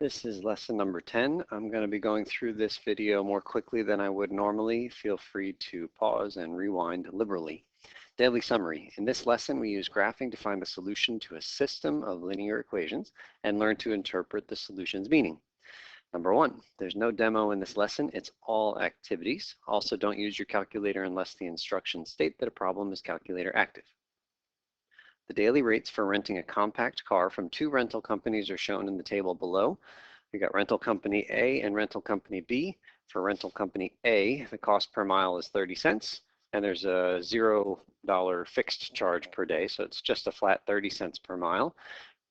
This is lesson number 10. I'm going to be going through this video more quickly than I would normally. Feel free to pause and rewind liberally. Daily summary. In this lesson, we use graphing to find the solution to a system of linear equations and learn to interpret the solution's meaning. Number 1, there's no demo in this lesson. It's all activities. Also, don't use your calculator unless the instructions state that a problem is calculator active. The daily rates for renting a compact car from 2 rental companies are shown in the table below. We got rental company A and rental company B. For rental company A, the cost per mile is 30 cents, and there's a $0 fixed charge per day, so it's just a flat 30 cents per mile.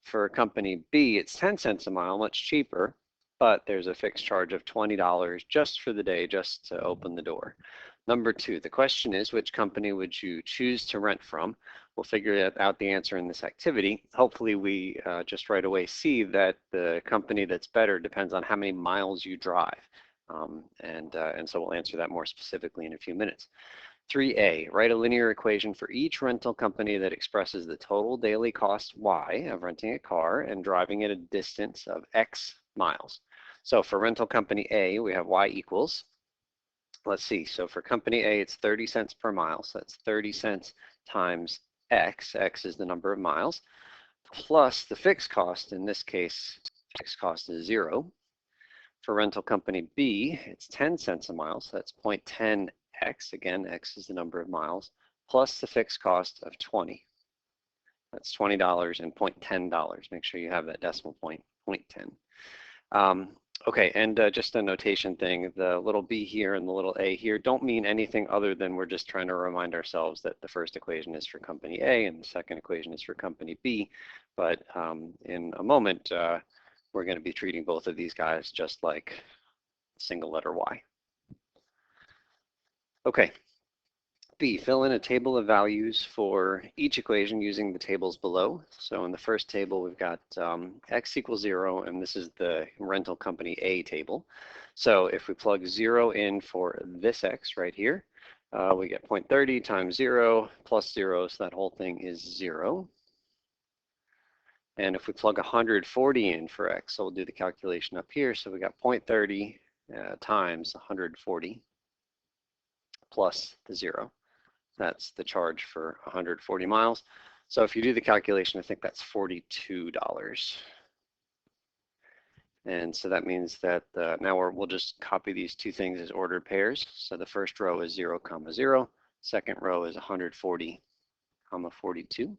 For company B, it's 10 cents a mile, much cheaper, but there's a fixed charge of $20 just for the day, just to open the door. Number 2, the question is, which company would you choose to rent from? We'll figure out the answer in this activity. Hopefully we just right away see that the company that's better depends on how many miles you drive. And so we'll answer that more specifically in a few minutes. 3A, write a linear equation for each rental company that expresses the total daily cost Y of renting a car and driving it a distance of X miles. So for rental company A, we have Y equals, let's see, so for company A, it's 30 cents per mile. So that's 30 cents times X. X is the number of miles, plus the fixed cost. In this case, fixed cost is 0. For rental company B, it's 10 cents a mile. So that's 0.10X. Again, X is the number of miles, plus the fixed cost of 20. That's $20 and $0.10. Make sure you have that decimal point, 0.10. Okay, and just a notation thing, the little b here and the little a here don't mean anything other than we're just trying to remind ourselves that the first equation is for company A and the second equation is for company B. But in a moment, we're going to be treating both of these guys just like single letter Y. Okay. B, fill in a table of values for each equation using the tables below. So in the first table, we've got X equals 0, and this is the rental company A table. So if we plug 0 in for this X right here, we get 0.30 times 0 plus 0, so that whole thing is 0. And if we plug 140 in for X, so we'll do the calculation up here. So we got 0.30 times 140 plus the 0. That's the charge for 140 miles. So if you do the calculation, I think that's $42. And so that means that now we'll just copy these two things as ordered pairs. So the first row is 0, 0. Second row is 140, 42.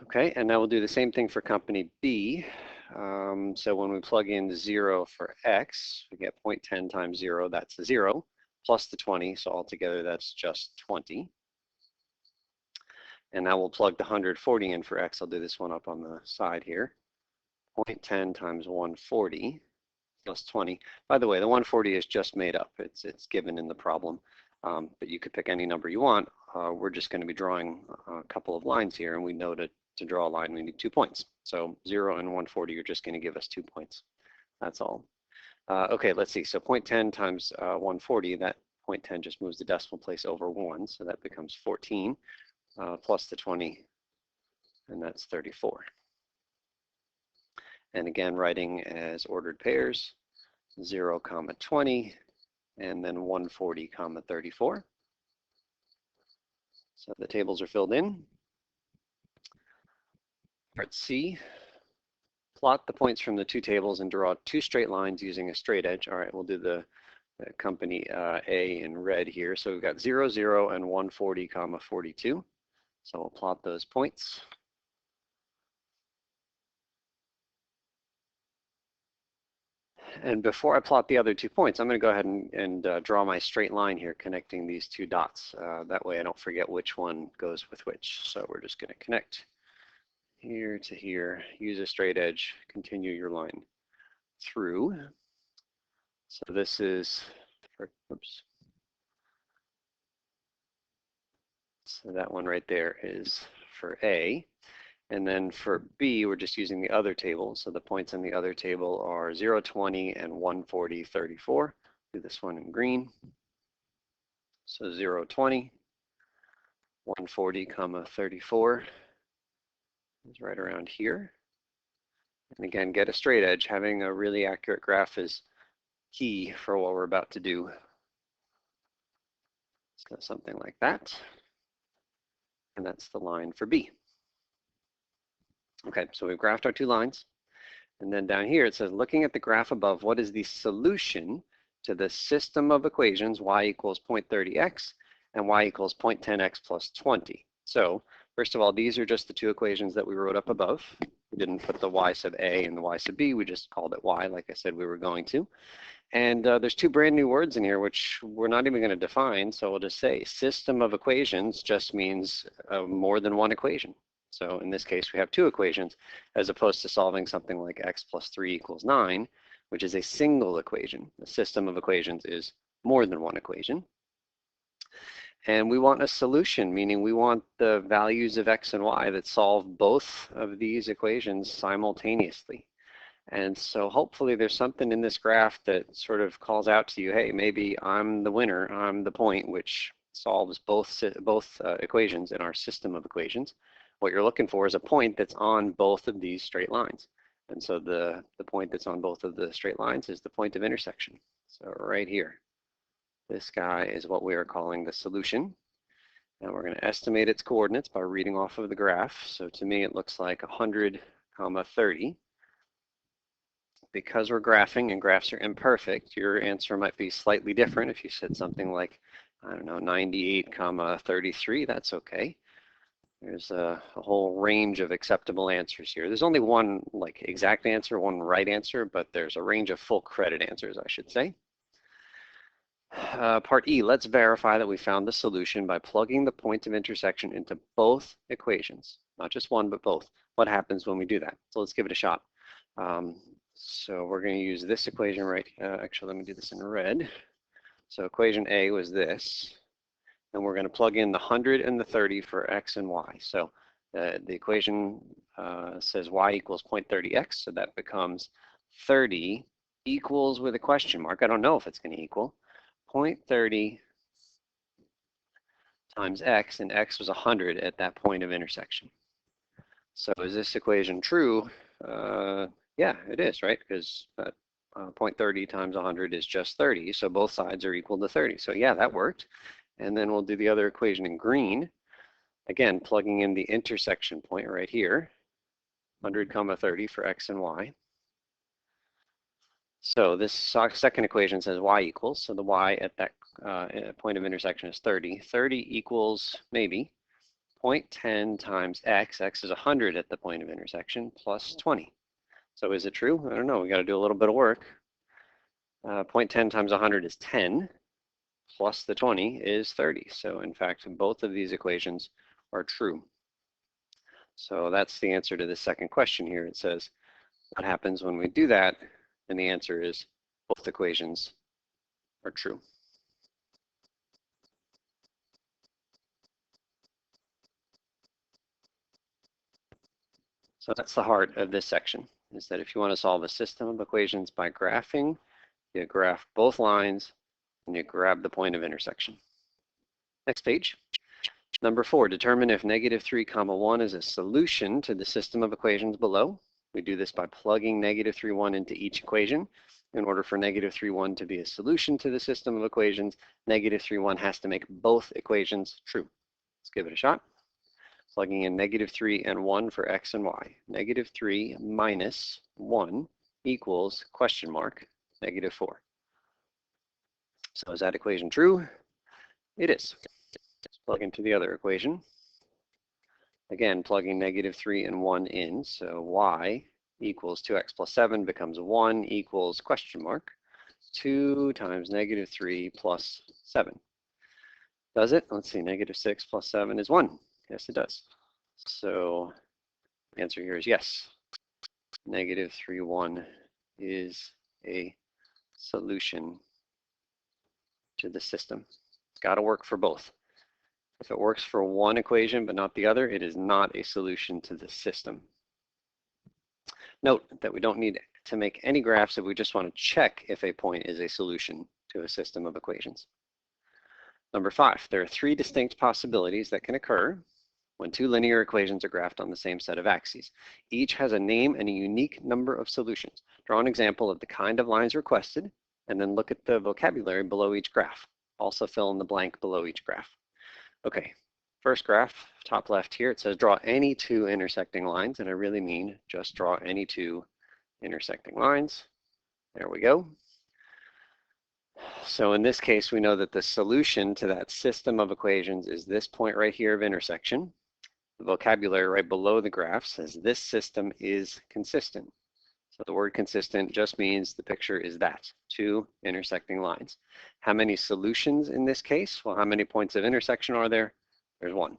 Okay, and now we'll do the same thing for company B. So when we plug in 0 for X, we get 0.10 times 0, that's 0. Plus the 20, so altogether that's just 20. And now we'll plug the 140 in for X. I'll do this one up on the side here. 0.10 times 140 plus 20. By the way, the 140 is just made up. It's given in the problem, but you could pick any number you want. We're just going to be drawing a couple of lines here, and we know to draw a line we need 2 points. So 0 and 140 are just going to give us 2 points. That's all. Okay, let's see. So 0.10 times 140, that 0.10 just moves the decimal place over 1, so that becomes 14 plus the 20, and that's 34. And again, writing as ordered pairs, 0, 20, and then 140, 34. So the tables are filled in. Part C. Plot the points from the two tables and draw 2 straight lines using a straight edge. All right, we'll do the company A in red here. So we've got 0, 0, and 140, 42. So we'll plot those points. And before I plot the other 2 points, I'm going to go ahead and draw my straight line here connecting these 2 dots. That way I don't forget which one goes with which. So we're just going to connect here to here, use a straight edge, continue your line through. So this is, oops. So that one right there is for A. And then for B, we're just using the other table. So the points in the other table are 0, 20, and 140, 34. Do this one in green. So 0, 20, 140, 34 is right around here. And again, get a straight edge. Having a really accurate graph is key for what we're about to do. So something like that. And that's the line for B. Okay, so we've graphed our two lines. And then down here it says, looking at the graph above, what is the solution to the system of equations y equals 0.30x and y equals 0.10x plus 20? So first of all, these are just the two equations that we wrote up above. We didn't put the y sub a and the y sub b, we just called it y like I said we were going to. And there's two brand new words in here which we're not even going to define, so we'll just say system of equations just means more than one equation. So in this case, we have two equations as opposed to solving something like x plus 3 equals 9, which is a single equation. The system of equations is more than one equation. And we want a solution, meaning we want the values of x and y that solve both of these equations simultaneously. And so hopefully there's something in this graph that sort of calls out to you, hey, maybe I'm the winner, I'm the point which solves both equations in our system of equations. What you're looking for is a point that's on both of these straight lines. And so the point that's on both of the straight lines is the point of intersection. So right here, this guy is what we are calling the solution. And we're going to estimate its coordinates by reading off of the graph. So to me, it looks like 100, 30. Because we're graphing and graphs are imperfect, your answer might be slightly different. If you said something like, I don't know, 98, 33, that's okay. There's a whole range of acceptable answers here. There's only one like exact answer, one right answer, but there's a range of full credit answers, I should say. Part E, let's verify that we found the solution by plugging the point of intersection into both equations, not just one, but both. What happens when we do that? So let's give it a shot. So we're going to use this equation right, actually let me do this in red. So equation A was this, and we're going to plug in the 100 and the 30 for x and y. So the equation says y equals 0.30x, so that becomes 30 equals with a question mark. I don't know if it's going to equal 0.30 times x, and x was 100 at that point of intersection. So is this equation true? Yeah, it is, right? Because 0.30 times 100 is just 30, so both sides are equal to 30. So yeah, that worked. And then we'll do the other equation in green. Again, plugging in the intersection point right here, 100, 30 for x and y. So this second equation says y equals, so the y at that point of intersection is 30. 30 equals maybe 0.10 times x, x is 100 at the point of intersection, plus 20. So is it true? I don't know, we got to do a little bit of work. 0.10 times 100 is 10, plus the 20 is 30. So in fact, both of these equations are true. So that's the answer to the second question here. It says, what happens when we do that? And the answer is both equations are true. So that's the heart of this section, is that if you want to solve a system of equations by graphing, you graph both lines and you grab the point of intersection. Next page. Number 4, determine if -3, 1 is a solution to the system of equations below. We do this by plugging -3, 1 into each equation. In order for -3, 1 to be a solution to the system of equations, -3, 1 has to make both equations true. Let's give it a shot. Plugging in -3 and 1 for x and y. -3 minus 1 equals question mark -4. So is that equation true? It is. Let's plug into the other equation. Again, plugging -3 and 1 in, so y equals 2x plus 7 becomes 1 equals question mark 2 times -3 plus 7. Does it? Let's see, -6 plus 7 is 1. Yes, it does. So the answer here is yes. -3, 1 is a solution to the system. It's got to work for both. If it works for one equation but not the other, it is not a solution to the system. Note that we don't need to make any graphs if we just want to check if a point is a solution to a system of equations. Number 5, there are 3 distinct possibilities that can occur when two linear equations are graphed on the same set of axes. Each has a name and a unique number of solutions. Draw an example of the kind of lines requested, and then look at the vocabulary below each graph. Also fill in the blank below each graph. Okay, first graph, top left here, it says draw any two intersecting lines, and I really mean just draw any two intersecting lines. There we go. So in this case, we know that the solution to that system of equations is this point right here of intersection. The vocabulary right below the graph says this system is consistent. So the word consistent just means the picture is that, two intersecting lines. How many solutions in this case? Well, how many points of intersection are there? There's one.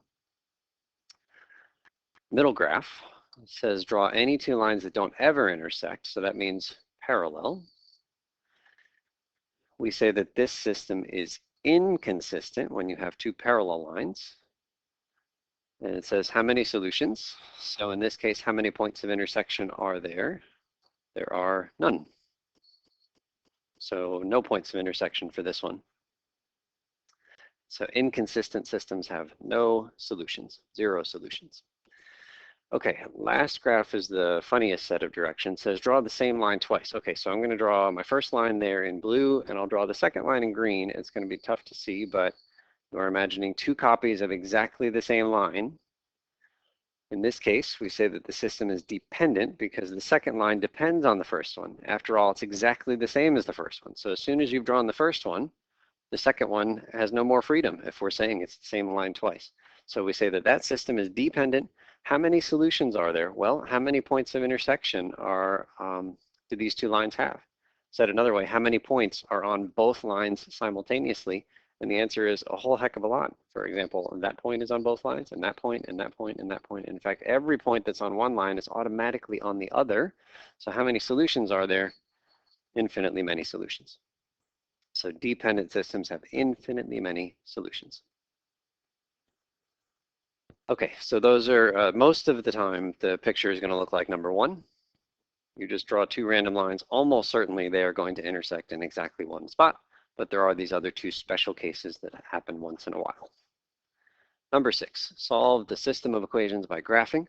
Middle graph says draw any two lines that don't ever intersect, so that means parallel. We say that this system is inconsistent when you have two parallel lines. And it says how many solutions. So in this case, how many points of intersection are there? There are none. So no points of intersection for this one. So inconsistent systems have no solutions, zero solutions. Okay, last graph is the funniest set of directions. It says draw the same line twice. Okay, so I'm going to draw my first line there in blue, and I'll draw the second line in green. It's going to be tough to see, but we're imagining two copies of exactly the same line. In this case, we say that the system is dependent because the second line depends on the first one. After all, it's exactly the same as the first one. So as soon as you've drawn the first one, the second one has no more freedom if we're saying it's the same line twice. So we say that that system is dependent. How many solutions are there? Well, how many points of intersection do these two lines have? Said another way, how many points are on both lines simultaneously? And the answer is a whole heck of a lot. For example, that point is on both lines, and that point, and that point, and that point. In fact, every point that's on one line is automatically on the other. So how many solutions are there? Infinitely many solutions. So dependent systems have infinitely many solutions. Okay, so those are, most of the time, the picture is going to look like number one. You just draw two random lines. Almost certainly they are going to intersect in exactly one spot, but there are these other two special cases that happen once in a while. Number 6, solve the system of equations by graphing.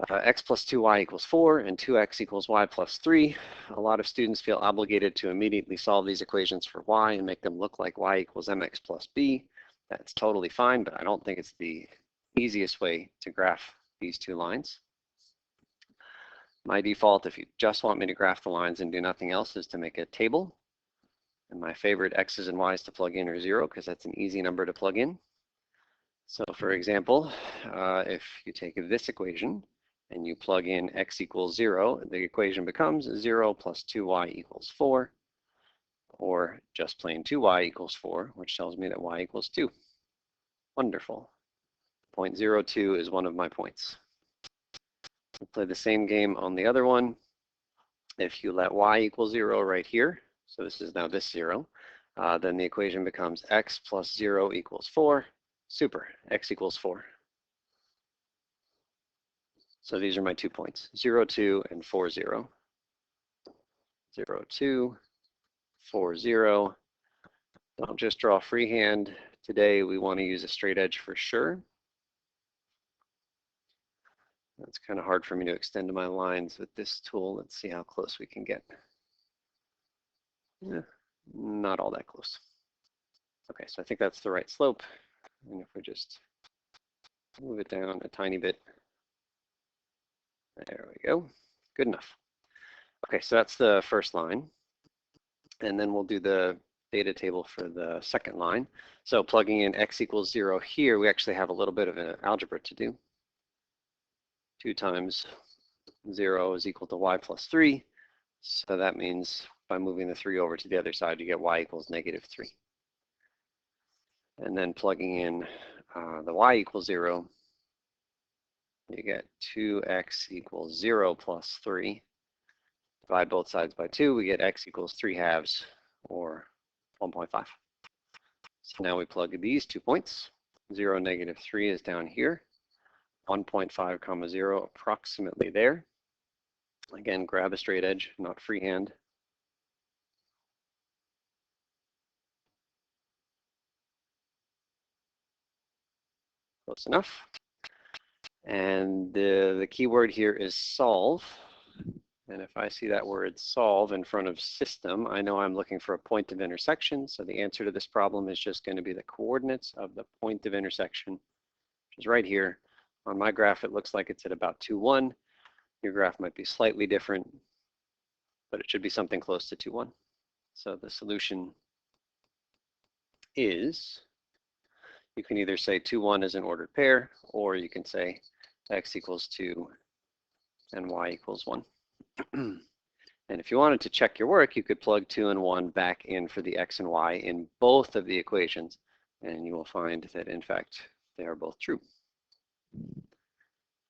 X plus 2y equals 4 and 2x equals y plus 3. A lot of students feel obligated to immediately solve these equations for y and make them look like y equals mx plus b. That's totally fine, but I don't think it's the easiest way to graph these two lines. My default, if you just want me to graph the lines and do nothing else, is to make a table. And my favorite x's and y's to plug in are 0 because that's an easy number to plug in. So for example, if you take this equation and you plug in x equals 0, the equation becomes 0 plus 2y equals 4, or just plain 2y equals 4, which tells me that y equals 2. Wonderful. Point 0.02 is one of my points. We'll play the same game on the other one. If you let y equal 0 right here, so this is now this 0, then the equation becomes x plus 0 equals 4. Super, x equals 4. So these are my 2 points, 0, 2, and 4, 0. 0, 2, 4, 0. Don't just draw freehand. Today we want to use a straight edge for sure. It's kind of hard for me to extend my lines with this tool. Let's see how close we can get. Yeah, not all that close. Okay, so I think that's the right slope. And if we just move it down a tiny bit, there we go. Good enough. Okay, so that's the first line. And then we'll do the data table for the second line. So plugging in x equals 0 here, we actually have a little bit of an algebra to do. 2 times 0 is equal to y plus 3. So that means by moving the 3 over to the other side, you get y equals negative 3. And then plugging in the y equals 0, you get 2x equals 0 plus 3. Divide both sides by 2, we get x equals 3 halves, or 1.5. So now we plug these 2 points. 0, negative 3 is down here. 1.5 comma 0 approximately there. Again, grab a straight edge, not freehand. Close enough. And the key word here is solve. And if I see that word solve in front of system, I know I'm looking for a point of intersection. So the answer to this problem is just going to be the coordinates of the point of intersection, which is right here. On my graph, it looks like it's at about 2, 1. Your graph might be slightly different, but it should be something close to 2, 1. So the solution is, you can either say 2, 1 is an ordered pair, or you can say x equals 2 and y equals 1. And if you wanted to check your work, you could plug 2 and 1 back in for the x and y in both of the equations, and you will find that, in fact, they are both true.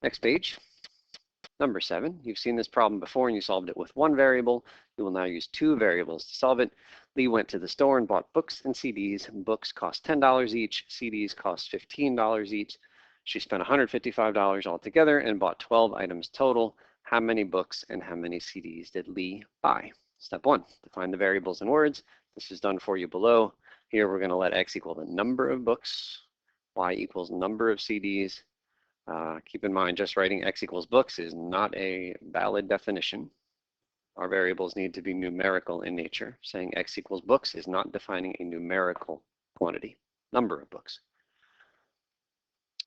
Next page. Number 7, you've seen this problem before and you solved it with one variable. You will now use 2 variables to solve it. Lee went to the store and bought books and CDs. Books cost $10 each, CDs cost $15 each. She spent $155 altogether and bought 12 items total. How many books and how many CDs did Lee buy? Step 1, define the variables in words. This is done for you below. Here we're going to let x equal the number of books, y equals number of CDs. Keep in mind, just writing x equals books is not a valid definition. Our variables need to be numerical in nature. Saying x equals books is not defining a numerical quantity, number of books.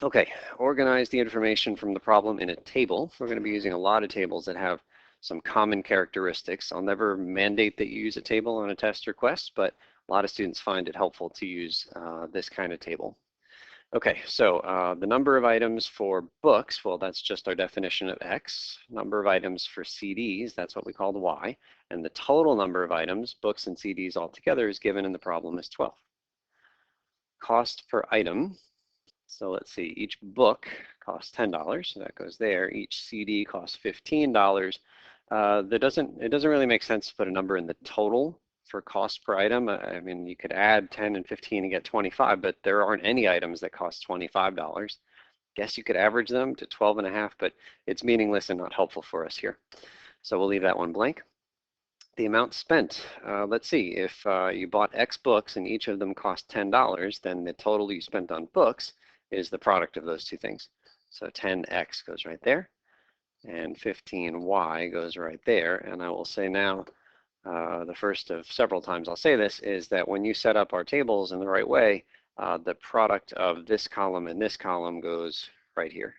Okay, organize the information from the problem in a table. We're going to be using a lot of tables that have some common characteristics. I'll never mandate that you use a table on a test or quest, but a lot of students find it helpful to use this kind of table. Okay, so the number of items for books, well, that's just our definition of x. Number of items for CDs, that's what we call the y. And the total number of items, books and CDs altogether, is given in the problem as 12. Cost per item, so let's see, each book costs $10, so that goes there. Each CD costs $15. It doesn't really make sense to put a number in the total for cost per item. I mean, you could add 10 and 15 and get 25, but there aren't any items that cost $25. Guess you could average them to 12.5, but it's meaningless and not helpful for us here. So we'll leave that one blank. The amount spent, let's see, if you bought X books and each of them cost $10, then the total you spent on books is the product of those two things. So 10X goes right there, and 15Y goes right there. And I will say now, the first of several times I'll say this, is that when you set up our tables in the right way, the product of this column and this column goes right here.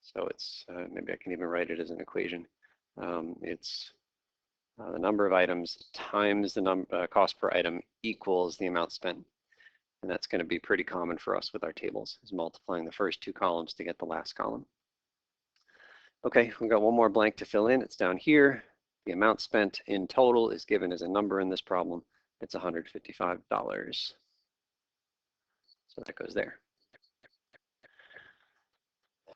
So it's, maybe I can even write it as an equation. It's the number of items times the cost per item equals the amount spent. And that's going to be pretty common for us with our tables, is multiplying the first two columns to get the last column. Okay, we've got one more blank to fill in. It's down here. The amount spent in total is given as a number in this problem. It's $155. So that goes there.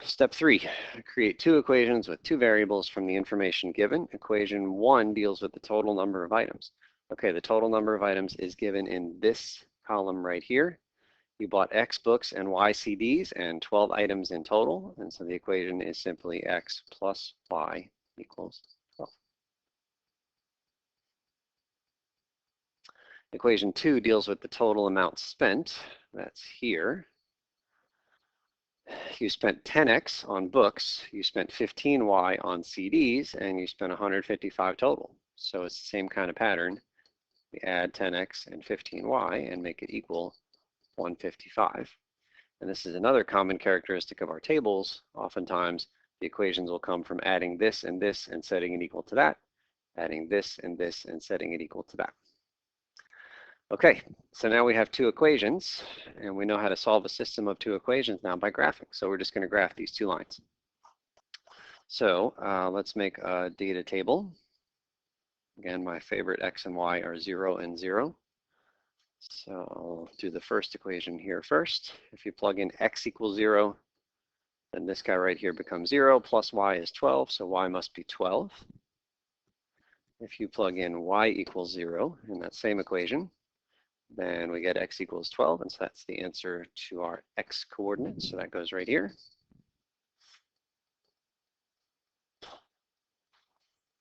Step 3, create 2 equations with 2 variables from the information given. Equation 1 deals with the total number of items. Okay, the total number of items is given in this column right here. You bought X books and Y CDs and 12 items in total. And so the equation is simply X plus Y equals 12. Equation 2 deals with the total amount spent. That's here. You spent 10X on books, you spent 15Y on CDs, and you spent 155 total. So it's the same kind of pattern. We add 10X and 15Y and make it equal 155. And this is another common characteristic of our tables. Oftentimes, the equations will come from adding this and setting it equal to that, adding this and setting it equal to that. Okay, so now we have 2 equations, and we know how to solve a system of 2 equations now by graphing. So we're just going to graph these 2 lines. So let's make a data table. Again, my favorite x and y are 0 and 0. So I'll do the first equation here first. If you plug in x equals 0, then this guy right here becomes 0, plus y is 12, so y must be 12. If you plug in y equals 0 in that same equation, then we get x equals 12, and so that's the answer to our x coordinates. So that goes right here.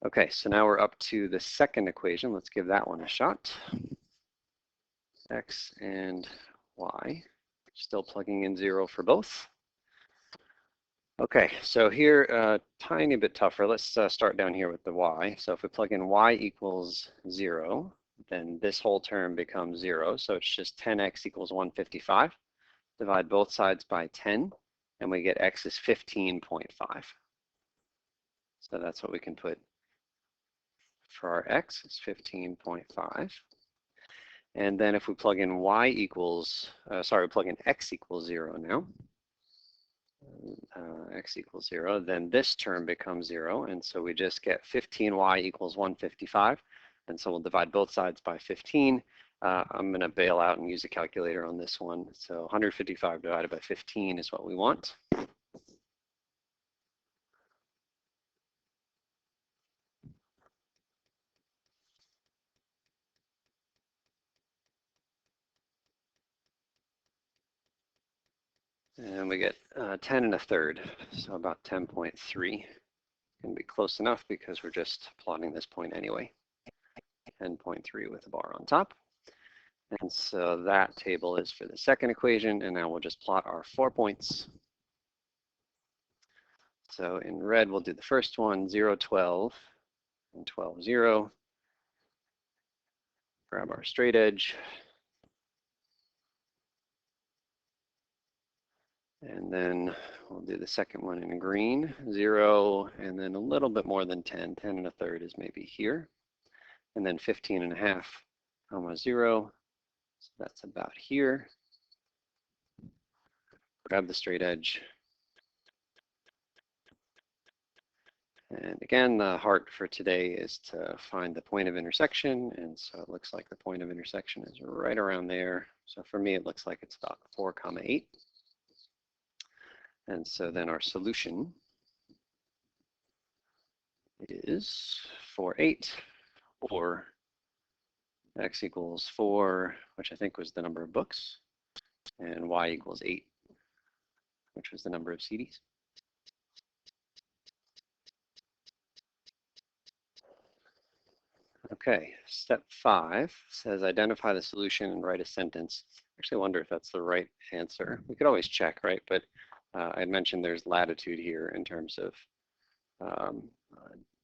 Okay, so now we're up to the second equation. Let's give that one a shot. X and y, still plugging in 0 for both. Okay, so here, tiny bit tougher. Let's start down here with the y. So if we plug in y equals 0, then this whole term becomes 0. So it's just 10x equals 155. Divide both sides by 10, and we get x is 15.5. So that's what we can put for our x, is 15.5. And then if we plug in y equals, we plug in x equals 0 now. X equals 0, then this term becomes 0, and so we just get 15y equals 155, and so we'll divide both sides by 15. I'm going to bail out and use a calculator on this one, so 155 divided by 15 is what we want. And we get 10 and a third, so about 10.3. Can be close enough because we're just plotting this point anyway. 10.3 with a bar on top. And so that table is for the second equation, and now we'll just plot our 4 points. So in red, we'll do the first one, 0, 12, and 12, 0. Grab our straight edge. And then we'll do the second one in green, 0, and then a little bit more than 10. 10 and a third is maybe here. And then 15 and a half, comma 0. So that's about here. Grab the straight edge. And again, the heart for today is to find the point of intersection. And so it looks like the point of intersection is right around there. So for me, it looks like it's about 4, 8. And so then our solution is 4, 8, or x equals 4, which I think was the number of books, and y equals 8, which was the number of CDs. Okay, step 5 says identify the solution and write a sentence. I actually wonder if that's the right answer. We could always check, right? But I mentioned there's latitude here in terms of,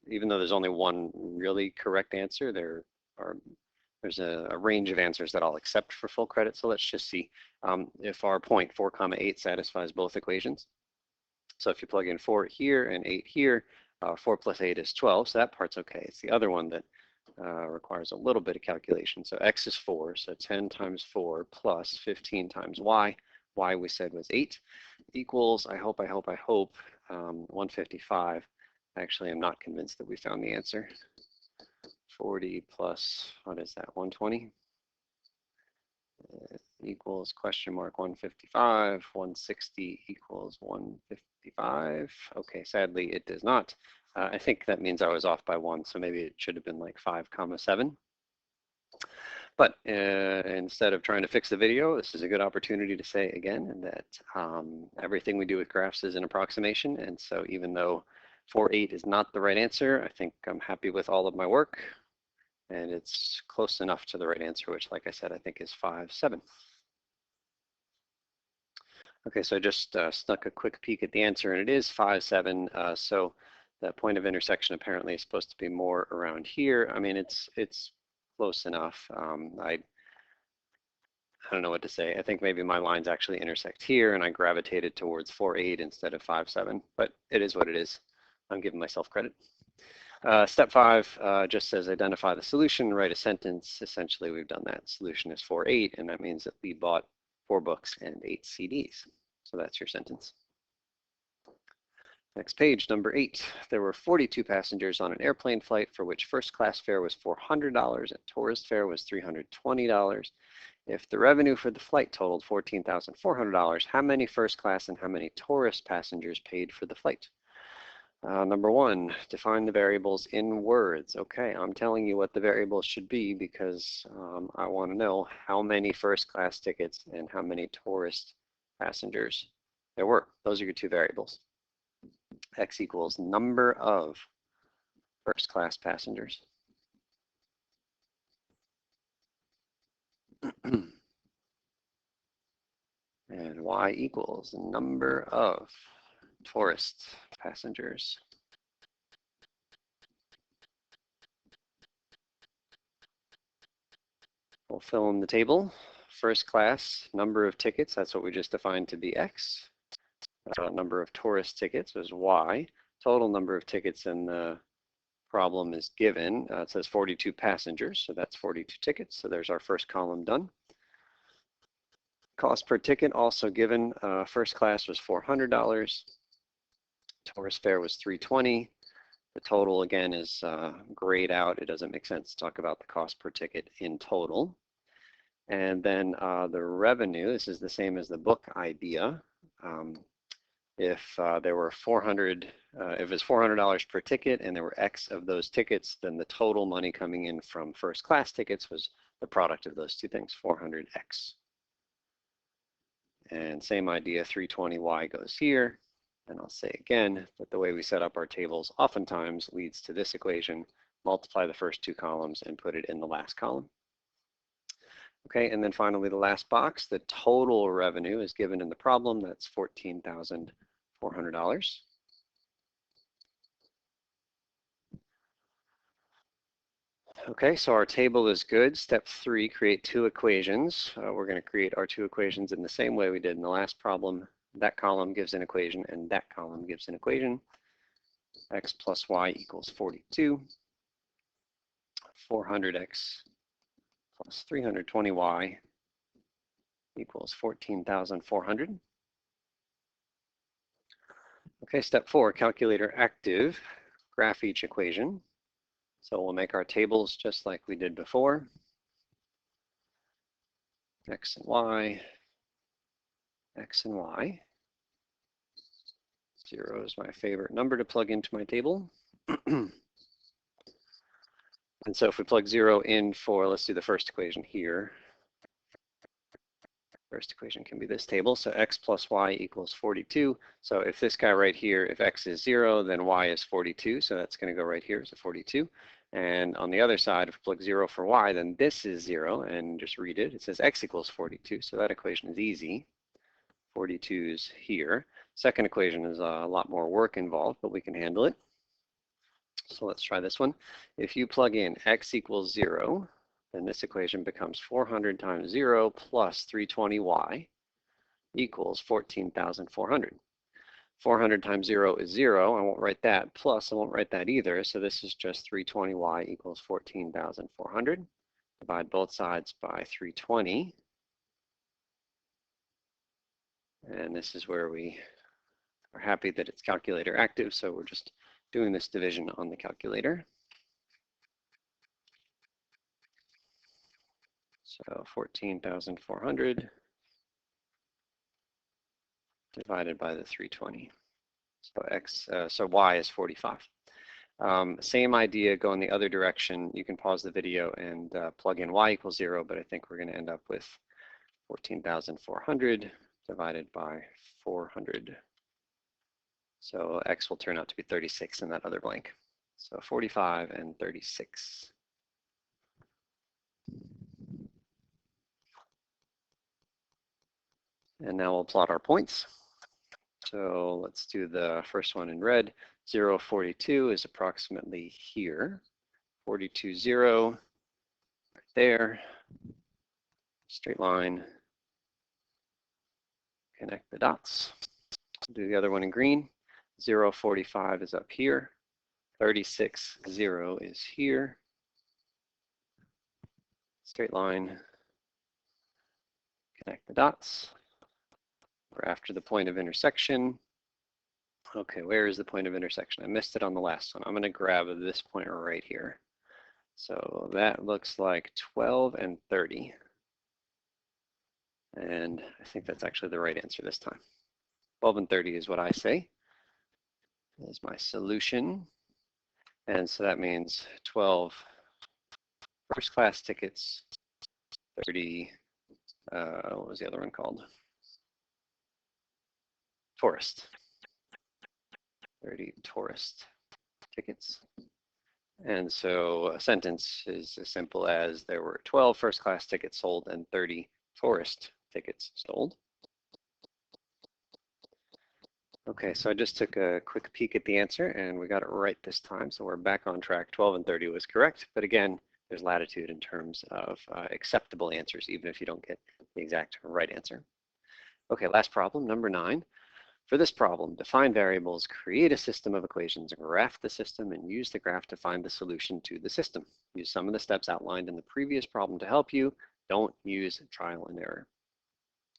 even though there's only one really correct answer, there's a range of answers that I'll accept for full credit. So let's just see if our point 4, 8 satisfies both equations. So if you plug in 4 here and 8 here, 4 plus 8 is 12. So that part's okay. It's the other one that requires a little bit of calculation. So x is 4, so 10 times 4 plus 15 times y. Y we said was 8 equals, I hope, 155. Actually, I'm not convinced that we found the answer. 40 plus, what is that, 120? Equals question mark 155. 160 equals 155. Okay, sadly, it does not. I think that means I was off by 1, so maybe it should have been like 5, 7. But instead of trying to fix the video, this is a good opportunity to say again that everything we do with graphs is an approximation. And so even though 4, 8 is not the right answer, I think I'm happy with all of my work. And it's close enough to the right answer, which, like I said, I think is 5, 7. Okay, so I just snuck a quick peek at the answer, and it is 5, 7. So the point of intersection apparently is supposed to be more around here. I mean, it's close enough. I don't know what to say. I think maybe my lines actually intersect here, and I gravitated towards 4, 8 instead of 5, 7. But it is what it is. I'm giving myself credit. Step 5 just says identify the solution, write a sentence. Essentially, we've done that. Solution is 4, 8, and that means that we bought 4 books and 8 CDs. So that's your sentence. Next page, number 8. There were 42 passengers on an airplane flight for which first class fare was $400 and tourist fare was $320. If the revenue for the flight totaled $14,400, how many first class and how many tourist passengers paid for the flight? Number 1, define the variables in words. Okay, I'm telling you what the variables should be because I want to know how many first class tickets and how many tourist passengers there were. Those are your 2 variables. X equals number of first class passengers. And y equals number of tourist passengers. We'll fill in the table. First class, number of tickets, that's what we just defined to be X. Number of tourist tickets is Y. Total number of tickets in the problem is given. It says 42 passengers, so that's 42 tickets. So there's our first column done. Cost per ticket also given. First class was $400. Tourist fare was $320. The total again is grayed out. It doesn't make sense to talk about the cost per ticket in total. And then the revenue, this is the same as the book idea. If there were if it was $400 per ticket and there were X of those tickets, then the total money coming in from first class tickets was the product of those two things, 400X. And same idea, 320Y goes here. And I'll say again that the way we set up our tables oftentimes leads to this equation. Multiply the first two columns and put it in the last column. Okay, and then finally the last box, the total revenue is given in the problem. That's $14,400. Okay, so our table is good. Step 3, create two equations. We're going to create our two equations in the same way we did in the last problem. That column gives an equation and that column gives an equation. X plus Y equals 42. 400X plus 320Y equals 14,400. Okay, step 4, calculator active. Graph each equation. So we'll make our tables just like we did before. X and Y, X and Y. 0 is my favorite number to plug into my table. And so if we plug 0 in for, let's do the first equation here. First equation can be this table. So X plus Y equals 42. So if this guy right here, if X is 0, then Y is 42. So that's going to go right here as a 42. And on the other side, if we plug 0 for Y, then this is 0. And just read it. It says X equals 42. So that equation is easy. 42 is here. Second equation is a lot more work involved, but we can handle it. So let's try this one. If you plug in X equals 0, then this equation becomes 400 times 0 plus 320Y equals 14,400. 400 times 0 is 0. I won't write that. Plus, I won't write that either. So this is just 320Y equals 14,400. Divide both sides by 320. And this is where we are happy that it's calculator active. So we're just doing this division on the calculator. So 14,400 divided by the 320. So Y is 45. Same idea, go in the other direction. You can pause the video and plug in Y equals 0, but I think we're going to end up with 14,400 divided by 400. So X will turn out to be 36 in that other blank. So 45 and 36. And now we'll plot our points. So let's do the first one in red. 0, 42 is approximately here. 42, 0, right there. Straight line. Connect the dots. Do the other one in green. 0, 45 is up here. 36, 0 is here. Straight line. Connect the dots. We're after the point of intersection. Okay, where is the point of intersection? I missed it on the last one. I'm going to grab this point right here. So that looks like 12 and 30. And I think that's actually the right answer this time. 12 and 30 is what I say. Is my solution. And so that means 12 first class tickets, 30, what was the other one called? Tourist. 30 tourist tickets. And so a sentence is as simple as there were 12 first class tickets sold and 30 tourist tickets sold. Okay, so I just took a quick peek at the answer and we got it right this time. So we're back on track. 12 and 30 was correct. But again, there's latitude in terms of acceptable answers, even if you don't get the exact right answer. Okay, last problem, number 9. For this problem, define variables, create a system of equations, graph the system, and use the graph to find the solution to the system. Use some of the steps outlined in the previous problem to help you. Don't use trial and error.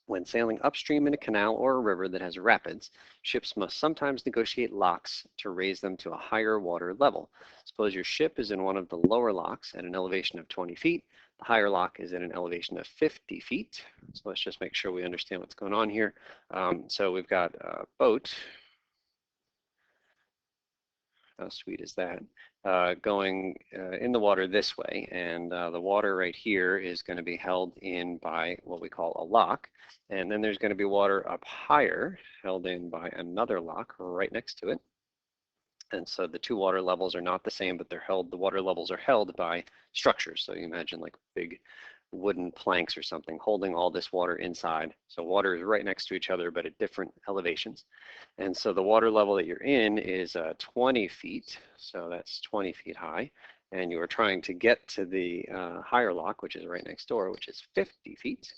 When sailing upstream in a canal or a river that has rapids, ships must sometimes negotiate locks to raise them to a higher water level. Suppose your ship is in one of the lower locks at an elevation of 20 feet. The higher lock is at an elevation of 50 feet. So let's just make sure we understand what's going on here. So we've got a boat. How sweet is that? Going in the water this way, and the water right here is going to be held in by what we call a lock, and then there's going to be water up higher held in by another lock right next to it. And so the two water levels are not the same, but they're held, the water levels are held by structures. So you imagine like big wooden planks or something holding all this water inside. So water is right next to each other, but at different elevations. And so the water level that you're in is 20 feet. So that's 20 feet high. And you are trying to get to the higher lock, which is right next door, which is 50 feet.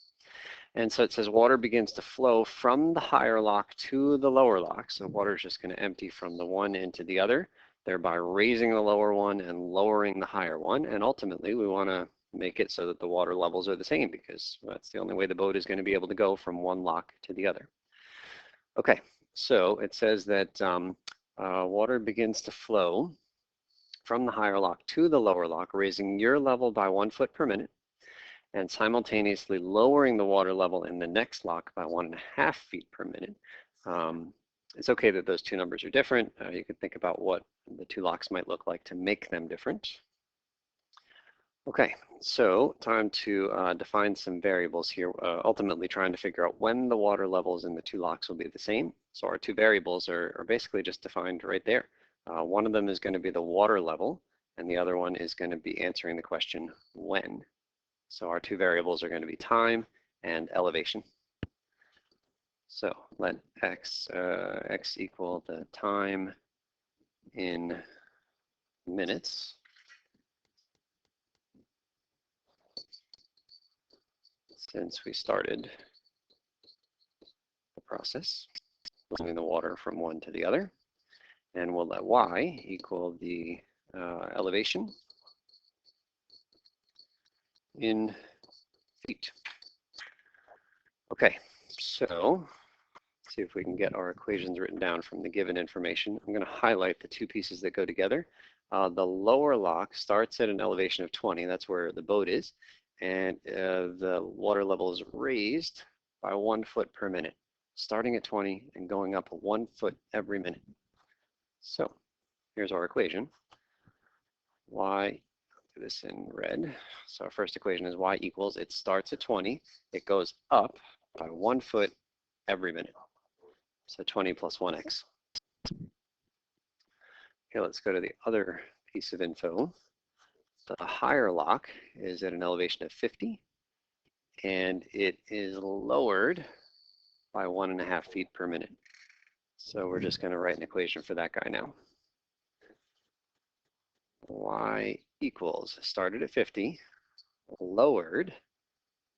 And so it says water begins to flow from the higher lock to the lower lock. So water is just going to empty from the one into the other, thereby raising the lower one and lowering the higher one. And ultimately, we want to make it so that the water levels are the same, because that's the only way the boat is going to be able to go from one lock to the other. Okay, so it says that water begins to flow from the higher lock to the lower lock, raising your level by 1 foot per minute, and simultaneously lowering the water level in the next lock by 1.5 feet per minute. It's okay that those two numbers are different. You could think about what the two locks might look like to make them different. Okay, so time to define some variables here, ultimately trying to figure out when the water levels in the two locks will be the same. So our two variables are basically just defined right there. One of them is going to be the water level, and the other one is going to be answering the question when. So our two variables are going to be time and elevation. So let x equal the time in minutes. Since we started the process, moving the water from one to the other. And we'll let y equal the elevation in feet. Okay, so let's see if we can get our equations written down from the given information. I'm going to highlight the two pieces that go together. The lower lock starts at an elevation of 20. That's where the boat is. And the water level is raised by 1 foot per minute, starting at 20 and going up 1 foot every minute. So here's our equation. Y, I'll do this in red. So our first equation is y equals, it starts at 20, it goes up by 1 foot every minute. So 20 plus 1x. Okay, let's go to the other piece of info. The higher lock is at an elevation of 50, and it is lowered by 1.5 feet per minute. So we're just going to write an equation for that guy now. Y equals, started at 50, lowered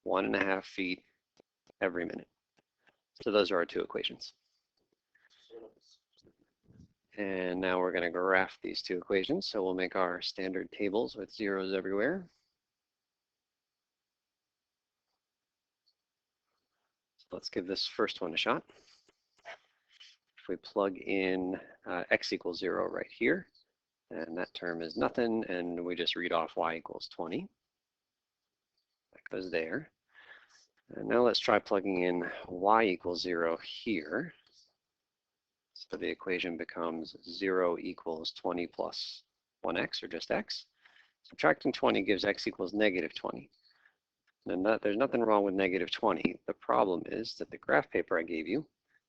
1.5 feet every minute. So those are our two equations. And now we're going to graph these two equations. So we'll make our standard tables with zeros everywhere. So let's give this first one a shot. If we plug in x equals 0 right here, and that term is nothing, and we just read off y equals 20. That goes there. And now let's try plugging in y equals 0 here. So the equation becomes 0 equals 20 plus 1x, or just x. Subtracting 20 gives x equals negative 20. And there's nothing wrong with negative 20. The problem is that the graph paper I gave you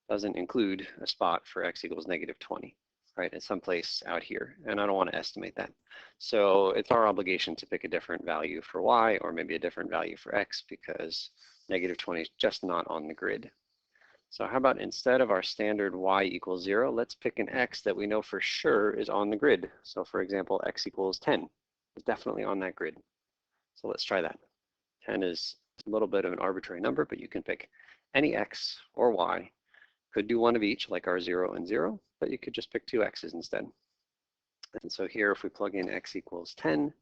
doesn't include a spot for x equals negative 20, right? It's someplace out here, and I don't want to estimate that. So it's our obligation to pick a different value for y, or maybe a different value for x, because negative 20 is just not on the grid. So how about instead of our standard y equals 0, let's pick an x that we know for sure is on the grid. So for example, x equals 10 is definitely on that grid. So let's try that. 10 is a little bit of an arbitrary number, but you can pick any x or y. Could do one of each, like our 0 and 0, but you could just pick two x's instead. And so here, if we plug in x equals 10,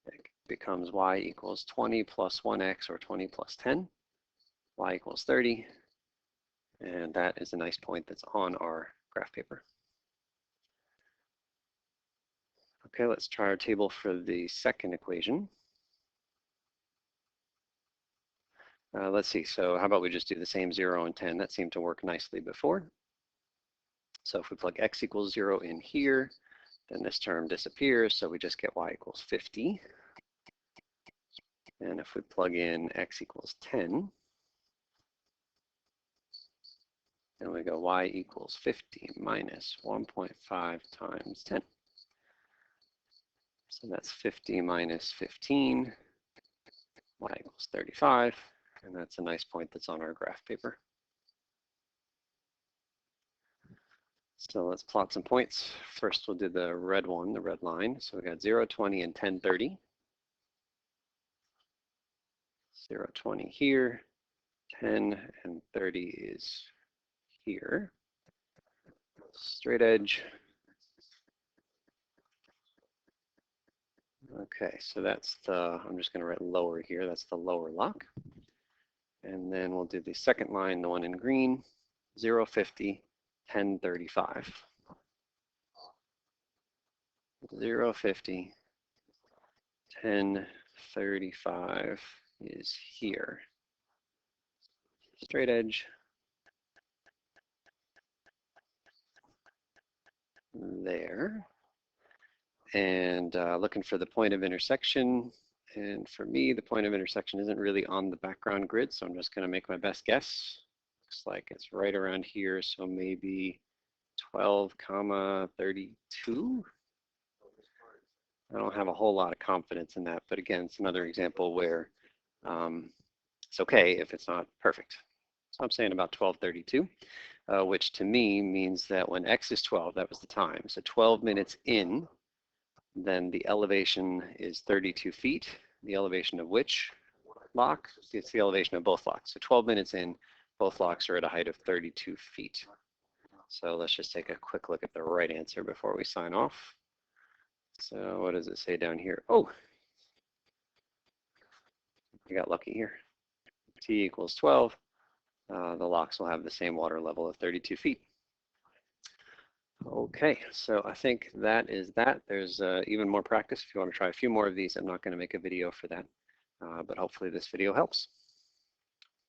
it becomes y equals 20 plus 1x, or 20 plus 10. Y equals 30. And that is a nice point that's on our graph paper. Okay, let's try our table for the second equation. Let's see, so how about we just do the same 0 and 10? That seemed to work nicely before. So if we plug x equals 0 in here, then this term disappears, so we just get y equals 50. And if we plug in x equals 10, then we go y equals 50 minus 1.5 times 10. So that's 50 minus 15, y equals 35, and that's a nice point that's on our graph paper. So let's plot some points. First, we'll do the red one, the red line. So we got 0, 20, and 10, 30. 0, 20 here, 10 and 30 is here. Straight edge. Okay, so that's the, I'm just going to write lower here. That's the lower lock. And then we'll do the second line, the one in green, 0, 50, 10, 35. 0, 50, 10, 35 is here. Straight edge. There. And looking for the point of intersection. And for me, the point of intersection isn't really on the background grid, so I'm just going to make my best guess. Looks like it's right around here, so maybe 12, 32. I don't have a whole lot of confidence in that, but again, it's another example where it's okay if it's not perfect. So I'm saying about 12:32, which to me means that when x is 12, that was the time. So 12 minutes in, then the elevation is 32 feet. The elevation of which lock? It's the elevation of both locks. So 12 minutes in, both locks are at a height of 32 feet. So let's just take a quick look at the right answer before we sign off. So what does it say down here? Oh, I got lucky here. T equals 12. The locks will have the same water level of 32 feet. Okay, so I think that is that. There's even more practice. If you want to try a few more of these, I'm not going to make a video for that, but hopefully this video helps.